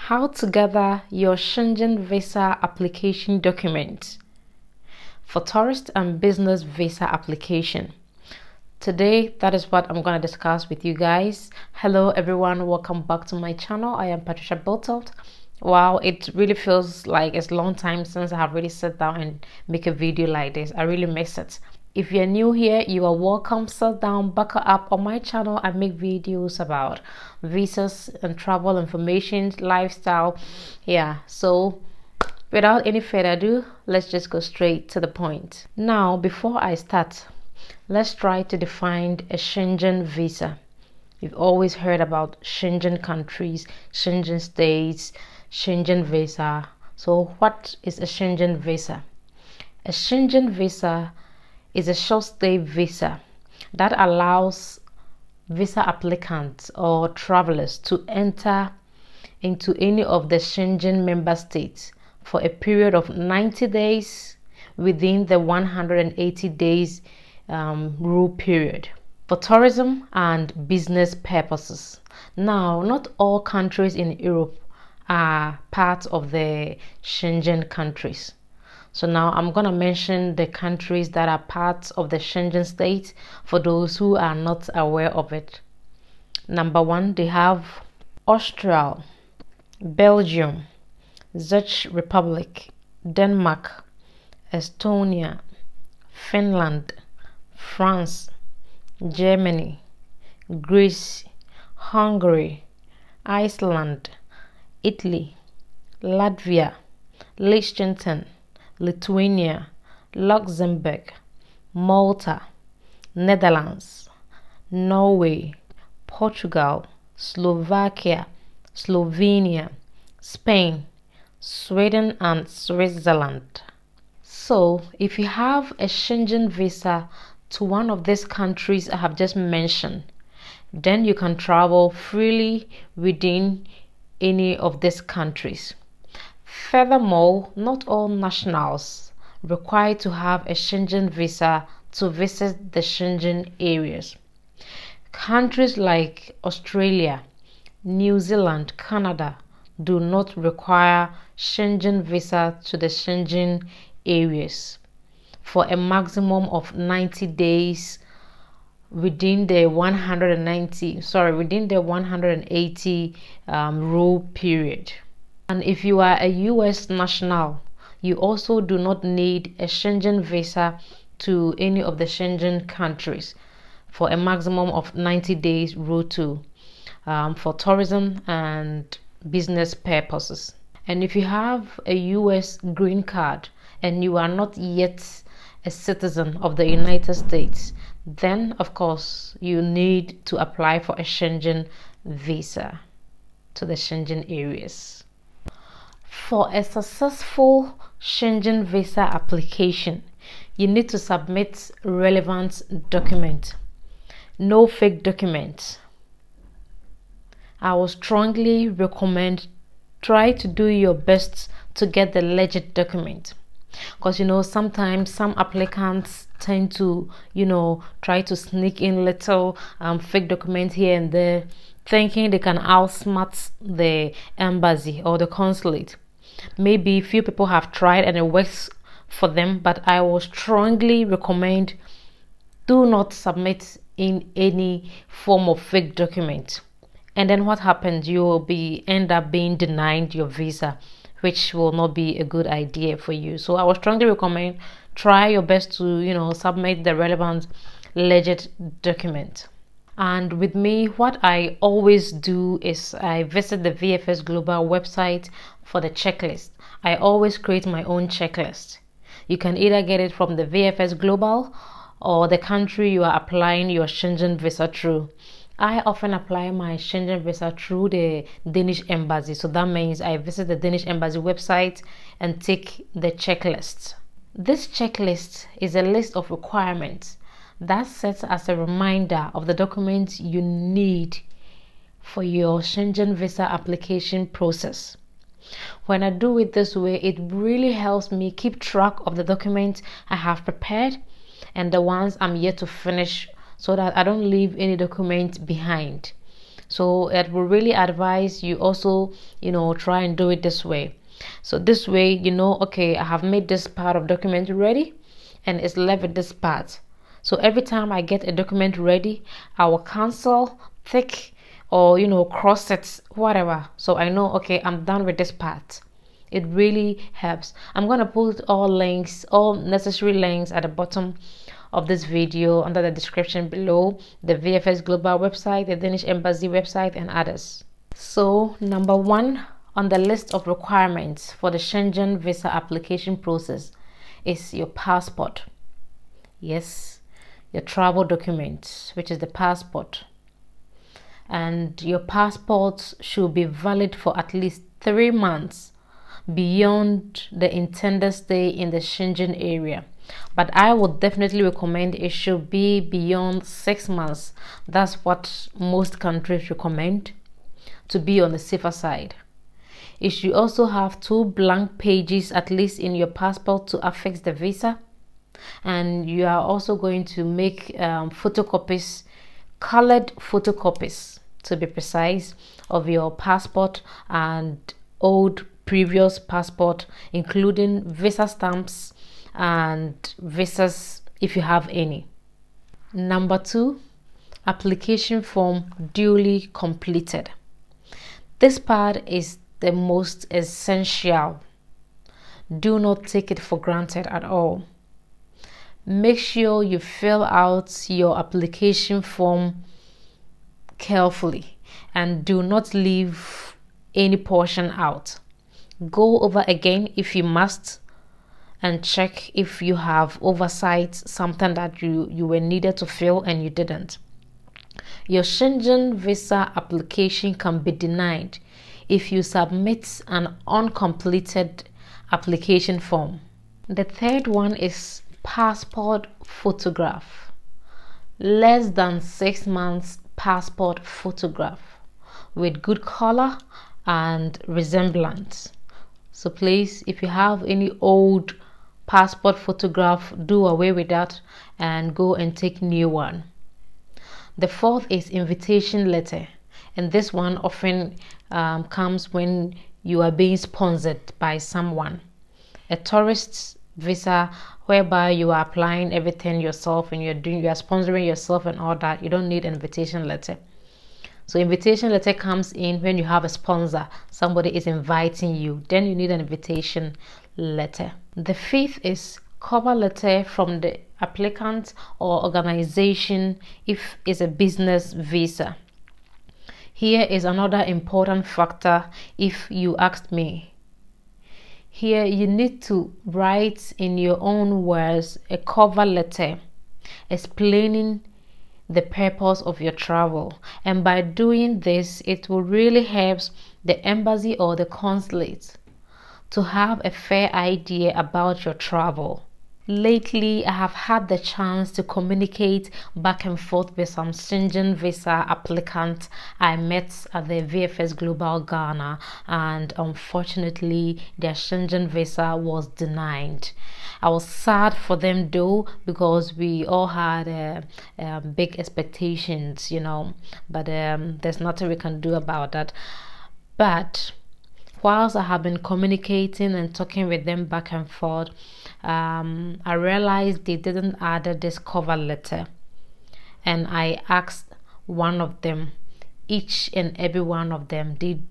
How to gather your Schengen visa application document for tourist and business visa application. Today, that is what I'm going to discuss with you guys. Hello everyone, welcome back to my channel. I am Patricia Bredtoft. Wow, it really feels like it's a long time since I have really sat down and make a video like this. I really miss it. If you're new here, you are welcome. Sit down, buckle up. On my channel, I make videos about visas and travel information, lifestyle. Yeah, so without any further ado, let's just go straight to the point. Now, before I start, let's try to define a Schengen visa. You've always heard about Schengen countries, Schengen states, Schengen visa. So what is a Schengen visa? A Schengen visa is a short stay visa that allows visa applicants or travelers to enter into any of the Schengen member states for a period of 90 days within the 180 days rule period for tourism and business purposes. Now, not all countries in Europe are part of the Schengen countries. So now I'm going to mention the countries that are part of the Schengen state for those who are not aware of it. Number one, they have Austria, Belgium, Czech Republic, Denmark, Estonia, Finland, France, Germany, Greece, Hungary, Iceland, Italy, Latvia, Liechtenstein, Lithuania, Luxembourg, Malta, Netherlands, Norway, Portugal, Slovakia, Slovenia, Spain, Sweden, and Switzerland. So, if you have a Schengen visa to one of these countries I have just mentioned, then you can travel freely within any of these countries. Furthermore, not all nationals required to have a Schengen visa to visit the Schengen areas. Countries like Australia, New Zealand, Canada do not require Schengen visa to the Schengen areas for a maximum of 90 days within the 180 rule period. And if you are a US national, you also do not need a Schengen visa to any of the Schengen countries for a maximum of 90 days rule 2 for tourism and business purposes. And if you have a US green card and you are not yet a citizen of the United States, then of course you need to apply for a Schengen visa to the Schengen areas. For a successful Schengen visa application, you need to submit relevant documents. No fake documents. I would strongly recommend try to do your best to get the legit document, because sometimes some applicants tend to try to sneak in little fake documents here and there, thinking they can outsmart the embassy or the consulate. Maybe few people have tried and it works for them, but I will strongly recommend do not submit in any form of fake document. And then what happens? You will end up being denied your visa, which will not be a good idea for you. So I would strongly recommend try your best to submit the relevant legit document. And with me, what I always do is I visit the VFS Global website for the checklist. I always create my own checklist. You can either get it from the VFS Global or the country you are applying your Schengen visa through. I often apply my Schengen visa through the Danish embassy. So that means I visit the Danish embassy website and take the checklist. This checklist is a list of requirements that sets as a reminder of the documents you need for your Schengen visa application process. When I do it this way, it really helps me keep track of the documents I have prepared and the ones I'm yet to finish, so that I don't leave any document behind. So it will really advise you also, try and do it this way. So this way, okay, I have made this part of document ready and it's left with this part. So every time I get a document ready, I will cancel, tick, or cross it, whatever. So I know, okay, I'm done with this part. It really helps. I'm gonna put all necessary links at the bottom of this video under the description below: the VFS Global website, the Danish Embassy website, and others. So number one on the list of requirements for the Schengen visa application process is your passport. Yes, your travel documents, which is the passport. And your passport should be valid for at least 3 months beyond the intended stay in the Schengen area. But I would definitely recommend it should be beyond 6 months. That's what most countries recommend, to be on the safer side. You should also have 2 blank pages at least in your passport to affix the visa. And you are also going to make photocopies, colored photocopies to be precise, of your passport and old previous passport, including visa stamps and visas if you have any. Number 2, application form duly completed. This part is the most essential. Do not take it for granted at all. Make sure you fill out your application form carefully and do not leave any portion out. Go over again if you must and check if you have oversight something that you were needed to fill and you didn't. Your Schengen visa application can be denied if you submit an uncompleted application form. The third one is passport photograph. Less than 6 months passport photograph with good color and resemblance. So please, if you have any old passport photograph, do away with that and go and take new one. The fourth is invitation letter, and this one often comes when you are being sponsored by someone. A tourist visa whereby you are applying everything yourself and you are sponsoring yourself and all that. You don't need an invitation letter. So invitation letter comes in when you have a sponsor, somebody is inviting you, then you need an invitation letter. The fifth is cover letter from the applicant or organization if it's a business visa. Here is another important factor if you asked me. Here you need to write in your own words a cover letter explaining the purpose of your travel, and by doing this it will really help the embassy or the consulate to have a fair idea about your travel. Lately, I have had the chance to communicate back and forth with some Schengen visa applicants I met at the VFS Global Ghana, and unfortunately, their Schengen visa was denied. I was sad for them though, because we all had big expectations, but there's nothing we can do about that. But whilst I have been communicating and talking with them back and forth, I realized they didn't add this cover letter, and I asked one of them, each and every one of them, did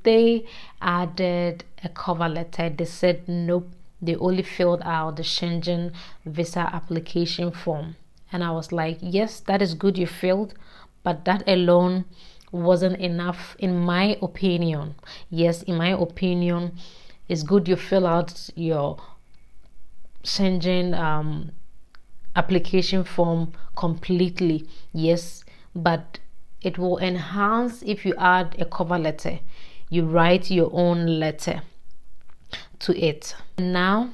they added a cover letter? They said nope, they only filled out the Schengen visa application form. And I was like, yes, that is good you filled, but that alone wasn't enough in my opinion. Yes, in my opinion, it's good you fill out your Schengen application form completely, yes, but it will enhance if you add a cover letter. You write your own letter to it. Now,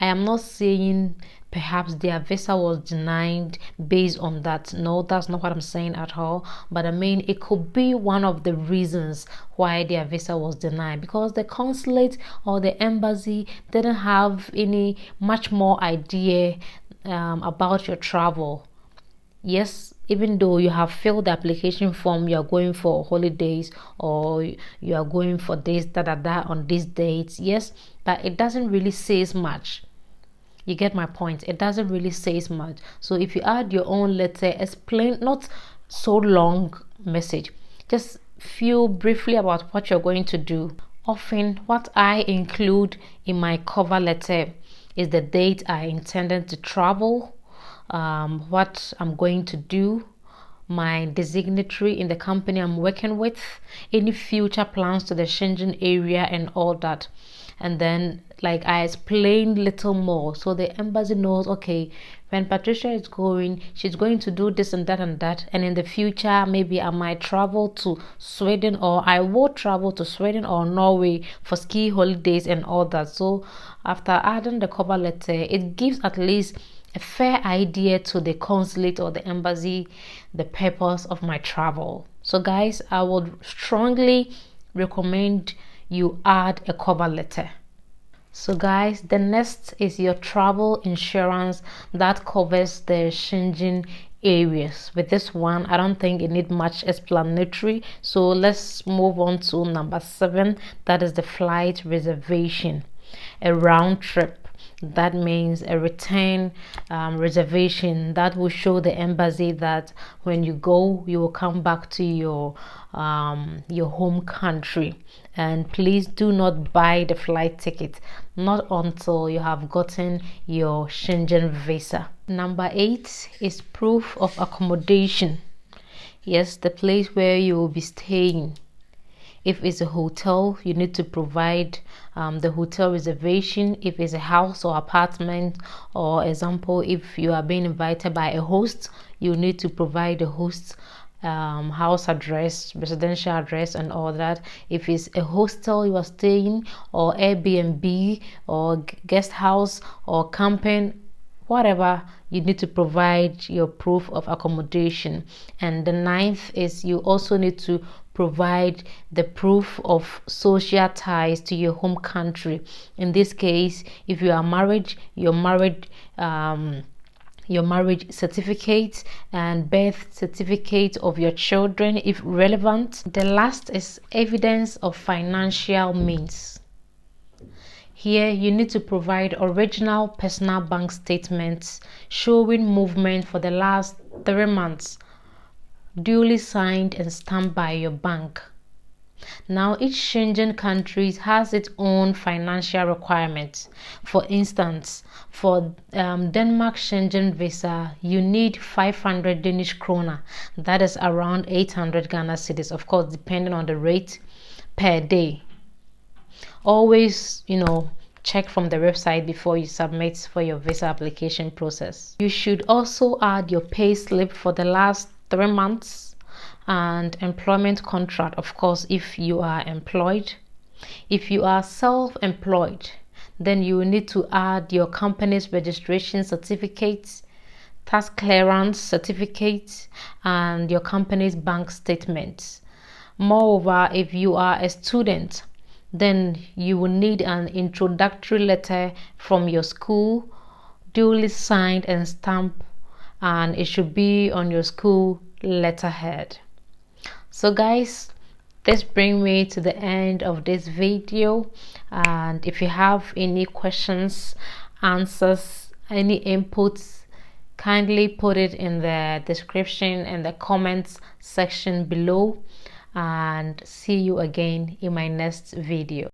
I am not saying perhaps their visa was denied based on that. No, that's not what I'm saying at all. But I mean, it could be one of the reasons why their visa was denied, because the consulate or the embassy didn't have any much more idea about your travel. Yes, even though you have filled the application form, you are going for holidays or you are going for this, that on these dates. Yes, but it doesn't really say much. You get my point? It doesn't really say much. So if you add your own letter, explain, not so long message, just feel briefly about what you're going to do. Often what I include in my cover letter is the date I intended to travel, what I'm going to do, my designatory in the company I'm working with, any future plans to the Schengen area and all that. And then like I explained little more so the embassy knows, okay, when Patricia is going, she's going to do this and that and that, and in the future maybe I might travel to Sweden, or I will travel to Sweden or Norway for ski holidays and all that. So after adding the cover letter, it gives at least a fair idea to the consulate or the embassy the purpose of my travel. So guys, I would strongly recommend you add a cover letter. So guys, the next is your travel insurance that covers the Schengen areas. With this one, I don't think it need much explanatory, so let's move on to number 7, that is the flight reservation. A round trip, that means a return reservation that will show the embassy that when you go, you will come back to your home country. And please do not buy the flight ticket not until you have gotten your Schengen visa. Number 8 is proof of accommodation. Yes, the place where you will be staying. If it's a hotel, you need to provide the hotel reservation. If it's a house or apartment, or example, if you are being invited by a host, you need to provide the host house address, residential address and all that. If it's a hostel you are staying, or Airbnb or guest house or camping, whatever, you need to provide your proof of accommodation. And the 9th is you also need to provide the proof of social ties to your home country. In this case, if you are married, your marriage certificate and birth certificate of your children if relevant. The last is evidence of financial means. Here you need to provide original personal bank statements showing movement for the last 3 months, duly signed and stamped by your bank. Now, each Schengen country has its own financial requirements. For instance, for Denmark Schengen visa, you need 500 Danish kroner. That is around 800 Ghana cedis, of course, depending on the rate per day. Always, check from the website before you submit for your visa application process. You should also add your pay slip for the last 3 months and employment contract, of course, if you are employed. If you are self-employed, then you will need to add your company's registration certificate, tax clearance certificate, and your company's bank statements. Moreover, if you are a student, then you will need an introductory letter from your school, duly signed and stamped, and it should be on your school letterhead. So guys, this brings me to the end of this video, and if you have any questions, answers, any inputs, kindly put it in the description and the comments section below, and see you again in my next video.